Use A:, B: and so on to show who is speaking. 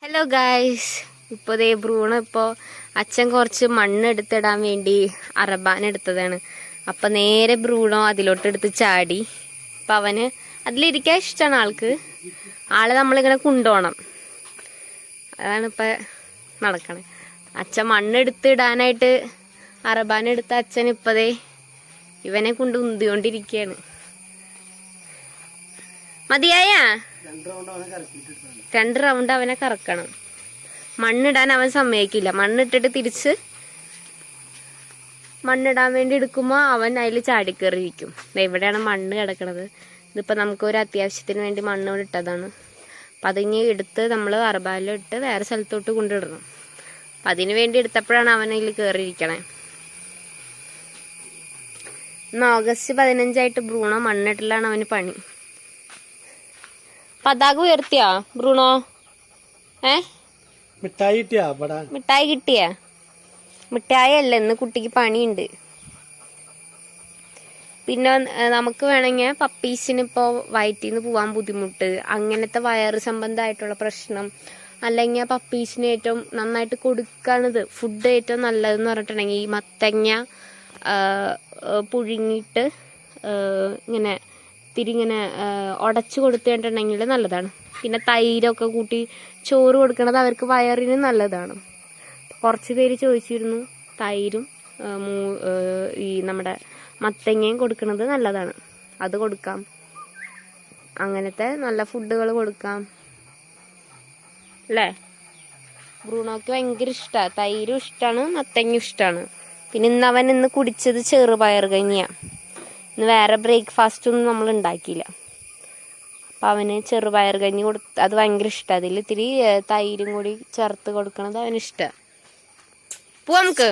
A: Hello guys, ഇപ്പോൾ ദേ Bruno ഇപ്പോൾ അച്ഛൻ കുറച്ച് മണ്ണ് എടുത്തിടാൻ വേണ്ടി അറബാൻ എടുത്തതാണ്. അപ്പം നേരെ ബ്രൂണോ അതിലോട്ട് എടുത്ത് ചാടി. അപ്പം അവന് അതിലിരിക്കാൻ ഇഷ്ടമാണ് ആൾക്ക്. ആളെ നമ്മളിങ്ങനെ കൊണ്ടുപോകണം. അതാണ് ഇപ്പം നടക്കണേ. അച്ഛൻ മണ്ണെടുത്തിടാനായിട്ട് അറബാൻ എടുത്ത അച്ഛൻ ഇപ്പതേ ഇവനെ കൊണ്ട് ഉന്തിക്കൊണ്ടിരിക്കുകയാണ്. മതിയായ 2 റൗണ്ട് അവനെ കറക്കണം. മണ്ണിടാൻ അവൻ സമ്മതിക്കില്ല. മണ്ണിട്ടിട്ട് തിരിച്ച് മണ്ണിടാൻ വേണ്ടി എടുക്കുമ്പോൾ അവൻ അതിൽ ചാടിക്കേറിയിരിക്കും. എവിടെയാണ് മണ്ണ് കിടക്കണത്? ഇതിപ്പോൾ നമുക്കൊരു അത്യാവശ്യത്തിന് വേണ്ടി മണ്ണ് ഇവിടെ ഇട്ടതാണ്. അപ്പം അതിങ്ങി എടുത്ത് നമ്മൾ അറബാലിലിട്ട് വേറെ സ്ഥലത്തോട്ട് കൊണ്ടിടണം. അപ്പം അതിന് വേണ്ടി എടുത്തപ്പോഴാണ് അവൻ അതിൽ കയറിയിരിക്കണേ. ഇന്ന് ഓഗസ്റ്റ് 15 ബ്രൂണോ മണ്ണിട്ടിലാണ് അവന് പണി. പതാക ഉയർത്തിയാ ബ്രൂണോ?
B: മിഠായി
A: കിട്ടിയാ? മിഠായി അല്ല, ഇന്ന് കുട്ടിക്ക് പണിയുണ്ട്. പിന്നെ നമുക്ക് വേണമെങ്കിൽ പപ്പീസിന് ഇപ്പോൾ വയറ്റിൽ നിന്ന് പോകാൻ ബുദ്ധിമുട്ട്, അങ്ങനത്തെ വയറ് സംബന്ധമായിട്ടുള്ള പ്രശ്നം, അല്ലെങ്കിൽ പപ്പീസിന് ഏറ്റവും നന്നായിട്ട് കൊടുക്കാണിത് ഫുഡ് ഏറ്റവും നല്ലതെന്ന് പറഞ്ഞിട്ടുണ്ടെങ്കിൽ ഈ മത്തങ്ങ പുഴുങ്ങിയിട്ട് ഇങ്ങനെ ഇങ്ങനെ ഉടച്ചു കൊടുത്തിട്ടുണ്ടെങ്കിൽ നല്ലതാണ്. പിന്നെ തൈരൊക്കെ കൂട്ടി ചോറ് കൊടുക്കണത് അവർക്ക് വയറിന് നല്ലതാണ്. കുറച്ച് പേര് ചോദിച്ചിരുന്നു തൈരും ഈ നമ്മുടെ മത്തങ്ങയും കൊടുക്കുന്നത് നല്ലതാണ്. അത് കൊടുക്കാം. അങ്ങനത്തെ നല്ല ഫുഡുകൾ കൊടുക്കാം അല്ലേ? ബ്രൂണോക്ക് ഭയങ്കര ഇഷ്ടമാണ്. തൈരും ഇഷ്ടമാണ്, മത്തങ്ങയും ഇഷ്ടമാണ്. പിന്നെ ഇന്ന് കുടിച്ചത് ചെറുപയർ കഞ്ഞിയാണ്. ഇന്ന് വേറെ ബ്രേക്ക്ഫാസ്റ്റ് ഒന്നും നമ്മൾ ഉണ്ടാക്കിയില്ല. അപ്പം അവന് ചെറുപയർ കഞ്ഞി അത് ഭയങ്കര ഇഷ്ടമാണ്. അതിൽ ഇത്തിരി തൈരും കൂടി ചേർത്ത് കൊടുക്കണത് അവന് ഇഷ്ടമാണ്. പോവാം നമുക്ക്.